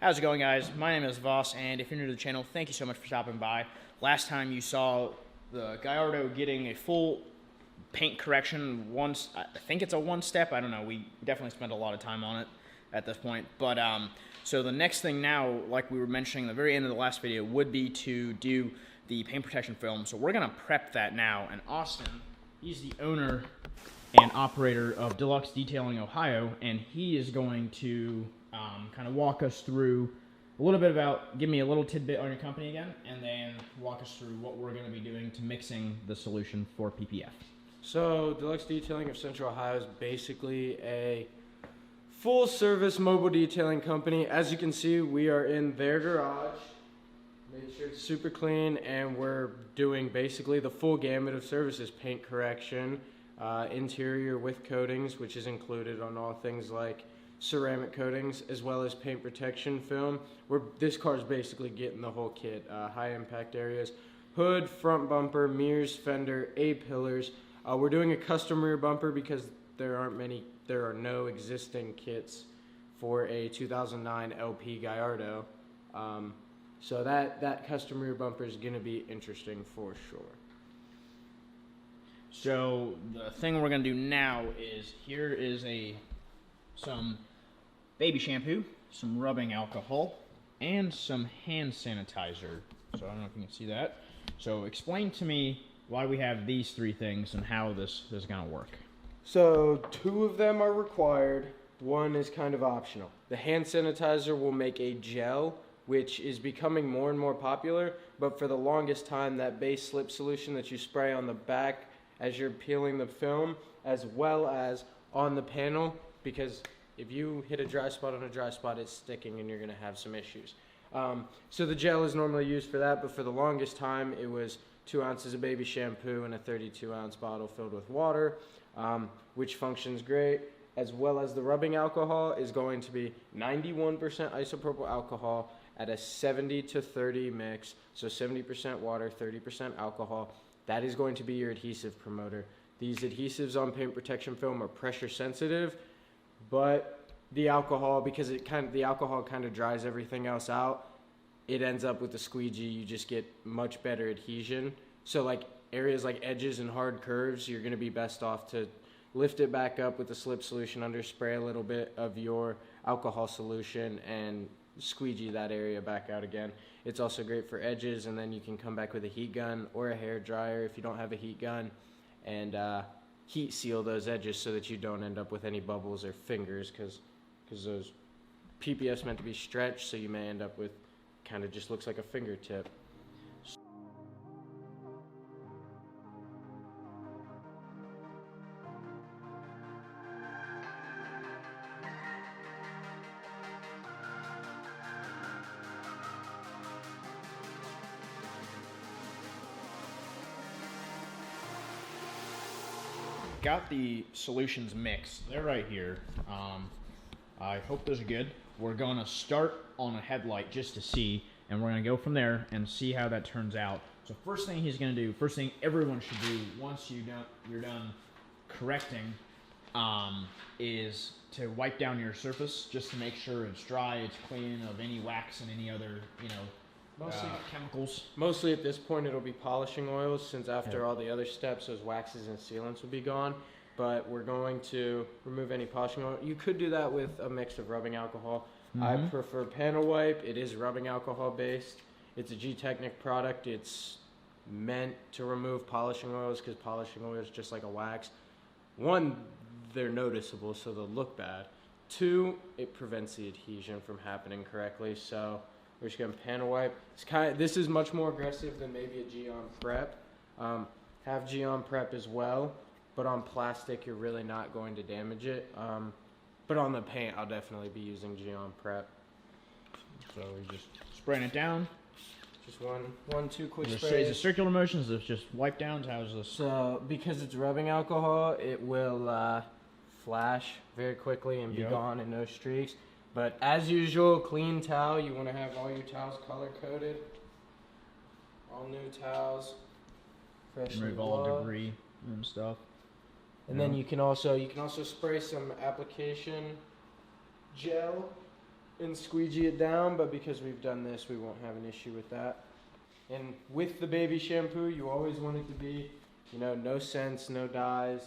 How's it going, guys? My name is Voss, and if you're new to the channel, thank you so much for stopping by. Last time you saw the Gallardo getting a full paint correction once. I think it's a one-step. I don't know. We definitely spent a lot of time on it at this point. But so the next thing now, like we were mentioning at the very end of the last video, would be to do the paint protection film. So we're going to prep that now. And Austin, he's the owner and operator of Deluxe Detailing Ohio, and he is going to kind of walk us through a little bit about, give me a little tidbit on your company again, and then walk us through what we're going to be doing to mixing the solution for PPF. So Deluxe Detailing of Central Ohio is basically a full-service mobile detailing company. As you can see, we are in their garage. Made sure it's super clean, and we're doing basically the full gamut of services: paint correction, interior with coatings, which is included on all things like ceramic coatings, as well as paint protection film. This car is basically getting the whole kit. High impact areas: hood, front bumper, mirrors, fender, A-pillars. We're doing a custom rear bumper because there are no existing kits for a 2009 LP Gallardo. So that custom rear bumper is going to be interesting for sure. So the thing we're going to do now is, here is some baby shampoo, some rubbing alcohol, and some hand sanitizer. So I don't know if you can see that. So explain to me why we have these three things and how this is going to work. So 2 of them are required. 1 is kind of optional. The hand sanitizer will make a gel, which is becoming more and more popular, but for the longest time, that base slip solution that you spray on the back as you're peeling the film, as well as on the panel, because if you hit a dry spot on a dry spot, it's sticking and you're going to have some issues. So the gel is normally used for that, but for the longest time, it was 2 ounces of baby shampoo in a 32-ounce bottle filled with water, which functions great, as well as the rubbing alcohol is going to be 91% isopropyl alcohol at a 70-30 mix, so 70% water, 30% alcohol. That is going to be your adhesive promoter. These adhesives on paint protection film are pressure sensitive, but the alcohol, because the alcohol kind of dries everything else out, it ends up with the squeegee. You just get much better adhesion. So like areas like edges and hard curves, you're going to be best off to lift it back up with the slip solution under, spray a little bit of your alcohol solution, and squeegee that area back out again. It's also great for edges, and then you can come back with a heat gun or a hair dryer if you don't have a heat gun, and heat seal those edges so that you don't end up with any bubbles or fingers, because those PPF's meant to be stretched, so you may end up with kind of just looks like a fingertip. Got the solutions mixed. They're right here. I hope those are good. We're going to start on a headlight just to see, and we're going to go from there and see how that turns out. So first thing he's going to do, first thing everyone should do once you're done correcting, is to wipe down your surface just to make sure it's dry, it's clean of any wax and any other, chemicals. Mostly at this point it'll be polishing oils, since after all the other steps, those waxes and sealants will be gone. But we're going to remove any polishing oil. You could do that with a mix of rubbing alcohol. I prefer panel wipe. It is rubbing alcohol based. It's a G-Technic product. It's meant to remove polishing oils, because polishing oil is just like a wax. 1, they're noticeable, so they'll look bad. 2, it prevents the adhesion from happening correctly. So we're just going to panel wipe. This is much more aggressive than maybe a G-On Prep. Have G-On Prep as well, but on plastic you're really not going to damage it. But on the paint, I'll definitely be using G-On Prep. So we're just spraying it down. Just one, 2 quick Is sprays. it circular motions? Is it just wipe downs? How's this? So because it's rubbing alcohol, it will flash very quickly and be gone in no streaks. But as usual, clean towel. You want to have all your towels color coded. All new towels. Freshly Remove all debris and stuff. And then you can also spray some application gel and squeegee it down, but because we've done this, we won't have an issue with that. And with the baby shampoo, you always want it to be, you know, no scents, no dyes,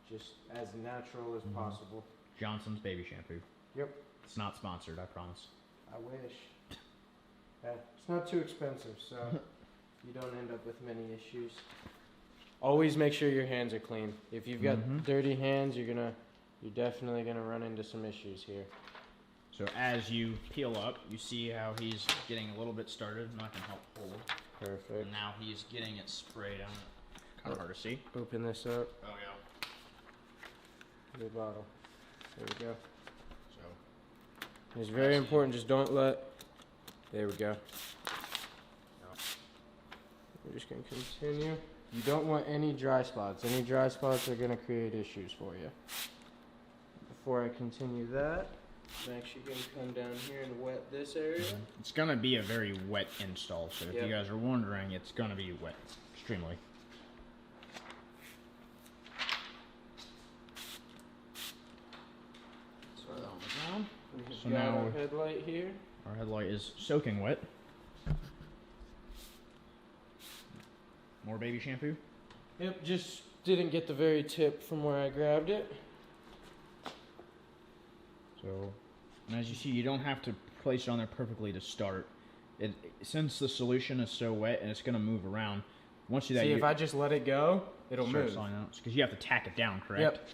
just as natural as possible. Johnson's baby shampoo. Yep. It's not sponsored, I promise. I wish. Yeah, it's not too expensive, so you don't end up with many issues. Always make sure your hands are clean. If you've got dirty hands, you're definitely gonna run into some issues here. So as you peel up, you see how he's getting a little bit started. I'm not gonna help hold. Perfect. And now he's getting it sprayed on. Kind of hard to see. Open this up. Oh yeah. The bottle. There we go. So It's very important. Just don't let. There we go. We're just gonna continue. You don't want any dry spots. Any dry spots are gonna create issues for you. Before I continue that, I'm actually gonna come down here and wet this area. it's gonna be a very wet install. So if you guys are wondering, it's gonna be wet, extremely. So now our headlight here. Our headlight is soaking wet. More baby shampoo. Yep, just didn't get the very tip from where I grabbed it. So, and as you see, you don't have to place it on there perfectly to start. Since the solution is so wet and it's going to move around. Once you do that, if I just let it go, it'll move. Because you have to tack it down, correct? Yep.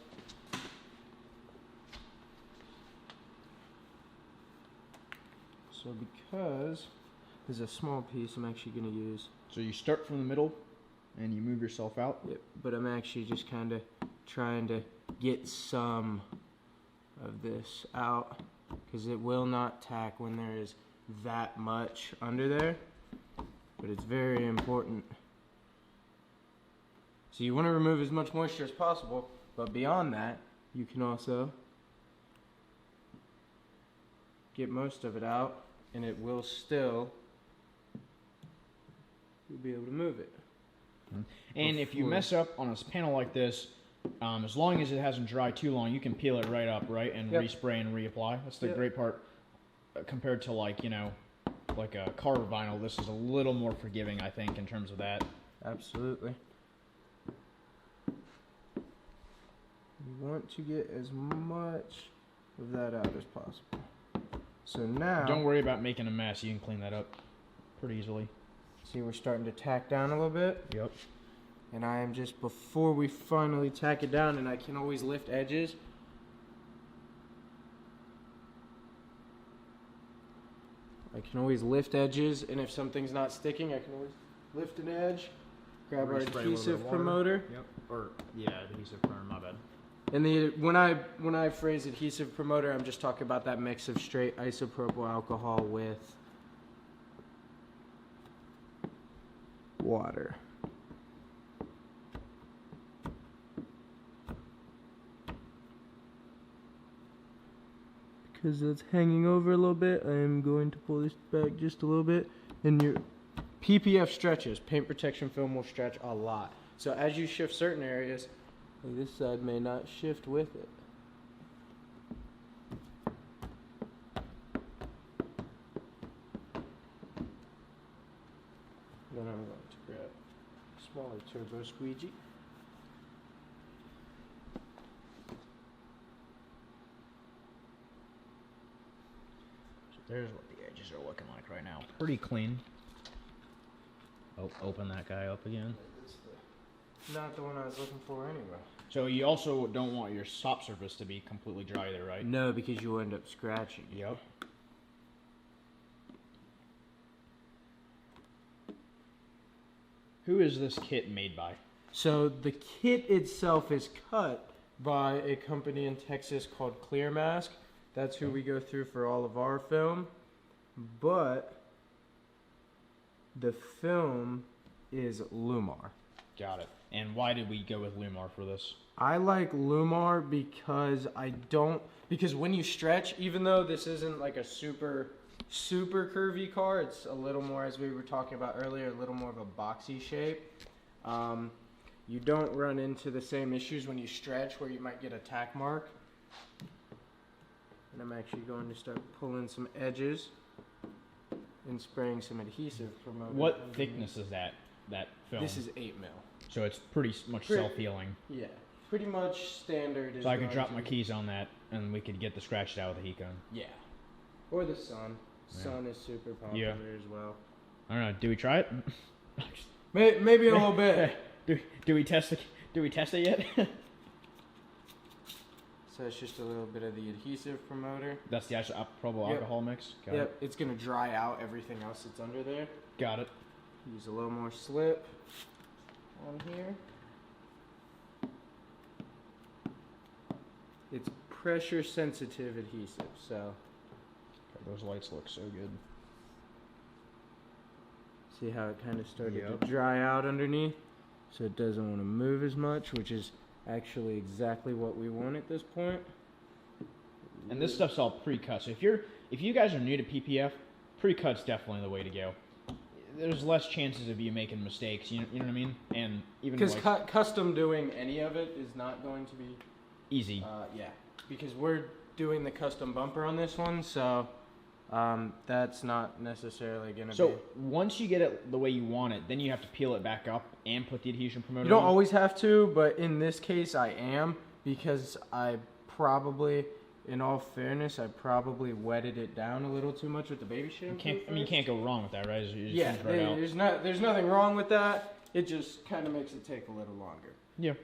So because there's a small piece, I'm actually going to use. So you start from the middle and you move yourself out. Yep, but I'm actually just kind of trying to get some of this out because it will not tack when there is that much under there, but it's very important. So you want to remove as much moisture as possible, but beyond that, you can also get most of it out, and it will still, you'll be able to move it. And if you mess up on a panel like this, as long as it hasn't dried too long, you can peel it right up, right, and respray and reapply. That's the great part compared to, like, you know, like a car vinyl. This is a little more forgiving, I think, in terms of that. Absolutely. You want to get as much of that out as possible. So now, don't worry about making a mess. You can clean that up pretty easily. See, we're starting to tack down a little bit. Yep. And I am just, before we finally tack it down, and I can always lift edges. I can always lift edges, and if something's not sticking, I can always lift an edge, grab our adhesive promoter. Yep. Or, yeah, adhesive promoter, my bad. And when I phrase adhesive promoter, I'm just talking about that mix of straight isopropyl alcohol with water. Because it's hanging over a little bit, I am going to pull this back just a little bit. And your PPF stretches, paint protection film will stretch a lot. So as you shift certain areas, like this side may not shift with it. Then I'm going to grab a smaller turbo squeegee. So there's what the edges are looking like right now. Pretty clean. Oh, open that guy up again. Not the one I was looking for anyway. So you also don't want your top surface to be completely dry either, right? No, because you'll end up scratching. Yep. Who is this kit made by? So the kit itself is cut by a company in Texas called Clear Mask. That's who we go through for all of our film. But the film is Lumar. Got it. And why did we go with Lumar for this? I like Lumar because because when you stretch, even though this isn't like a super curvy car, it's a little more, as we were talking about earlier, a little more of a boxy shape. You don't run into the same issues when you stretch where you might get a tack mark. And I'm actually going to start pulling some edges and spraying some adhesive promoter. What thickness is that film? This is 8 mil. So it's pretty much self-healing. Yeah, pretty much standard. So I could drop my keys on that, and we could get the scratched out with a heat gun. Yeah. Or the sun. Yeah. Sun is super popular as well. I don't know. Do we try it? Maybe a little bit. Do we test it? Do we test it yet? So it's just a little bit of the adhesive promoter. That's the isopropyl alcohol mix. Got Yep. it. It's gonna dry out everything else that's under there. Got it. Use a little more slip on here. It's pressure sensitive adhesive, so. God, those lights look so good. See how it kind of started to dry out underneath? So it doesn't want to move as much, which is actually exactly what we want at this point. And this stuff's all pre-cut. So if you guys are new to PPF, pre-cut's definitely the way to go. There's less chances of you making mistakes. You know what I mean? And even because custom doing any of it is not going to be easy. Yeah, because we're doing the custom bumper on this one, so that's not necessarily going to be. So once you get it the way you want it, then you have to peel it back up and put the adhesion promoter You don't on. always have to, but in this case I am, because I probably, in all fairness, I probably wetted it down a little too much with the baby shampoo. You can't go wrong with that, right? It just Yeah, comes right out. there's nothing wrong with that. It just kind of makes it take a little longer. Yeah.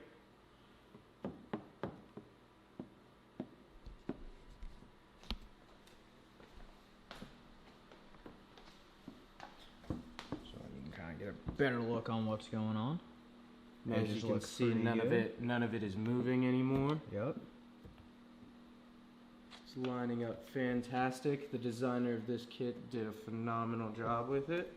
So you can kind of get a better look on what's going on. As you can see, none of it is moving anymore. Yep. It's lining up fantastic. The designer of this kit did a phenomenal job with it.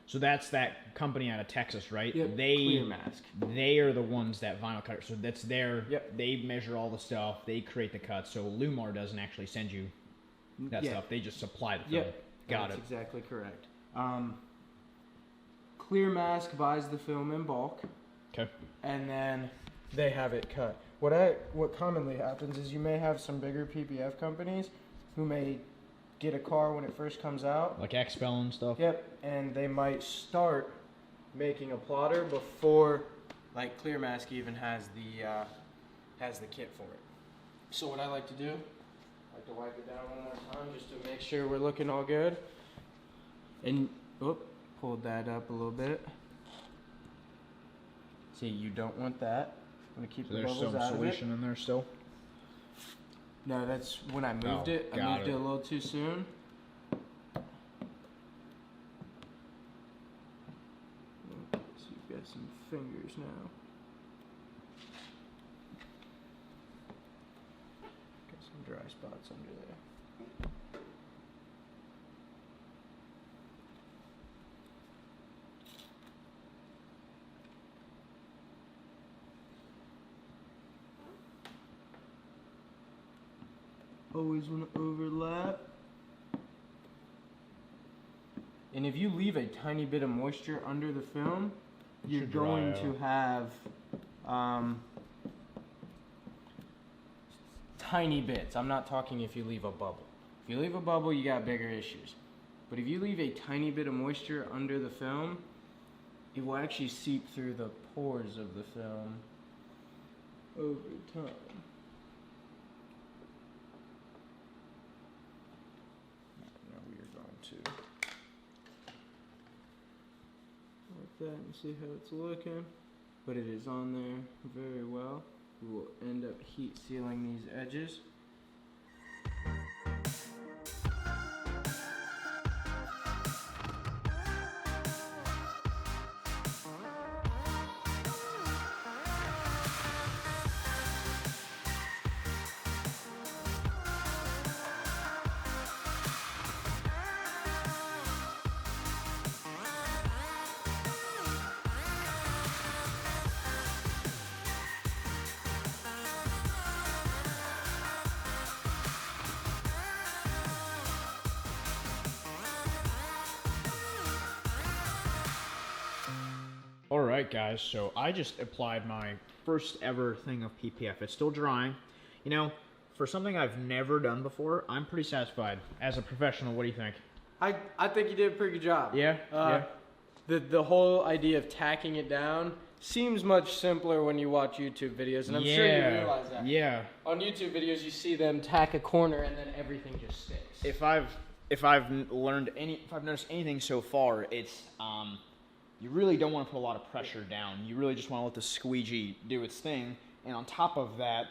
So that's that company out of Texas, right? Yep, Clear Mask. They are the ones that vinyl cutter. So that's their. Yep. They measure all the stuff. They create the cuts. So Lumar doesn't actually send you that stuff. They just supply the film. Yep. Got That's it. exactly correct. Clear Mask buys the film in bulk. Okay. And then they have it cut. What commonly happens is you may have some bigger PPF companies who may get a car when it first comes out. Like Expel and stuff. Yep, and they might start making a plotter before, like, Clear Mask even has the kit for it. So what I like to do, I like to wipe it down one more time just to make sure we're looking all good. And pulled that up a little bit. See, you don't want that. I'm gonna keep the bubbles out of it. There's some solution in there still. No, that's when I moved it. I moved it a little too soon. So you've got some fingers now. Got some dry spots under there. Always want to overlap. And if you leave a tiny bit of moisture under the film, you're going to have tiny bits. I'm not talking if you leave a bubble. If you leave a bubble, you got bigger issues. But if you leave a tiny bit of moisture under the film, it will actually seep through the pores of the film over time. That and see how it's looking, but it is on there very well. We will end up heat sealing these edges. Alright guys, so I just applied my first ever thing of PPF. It's still drying. You know, for something I've never done before, I'm pretty satisfied. As a professional, what do you think? I think you did a pretty good job. Yeah? Yeah. The whole idea of tacking it down seems much simpler when you watch YouTube videos, and I'm sure you realize that. Yeah. On YouTube videos, you see them tack a corner, and then everything just sticks. If I've noticed anything so far, it's you really don't want to put a lot of pressure down. You really just want to let the squeegee do its thing, and on top of that,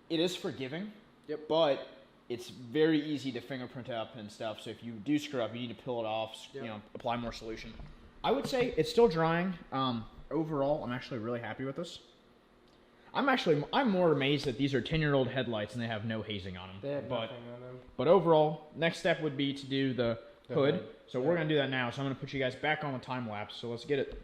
it is forgiving. Yep. But it's very easy to fingerprint up and stuff. So if you do screw up, you need to peel it off. Yep. You know, apply more solution. I would say it's still drying. Overall, I'm actually really happy with this. I'm more amazed that these are 10-year-old headlights and they have no hazing on them. They have nothing on them. But overall, next step would be to do the hood. hood. So we're going to do that now. So I'm going to put you guys back on the time lapse. So let's get it.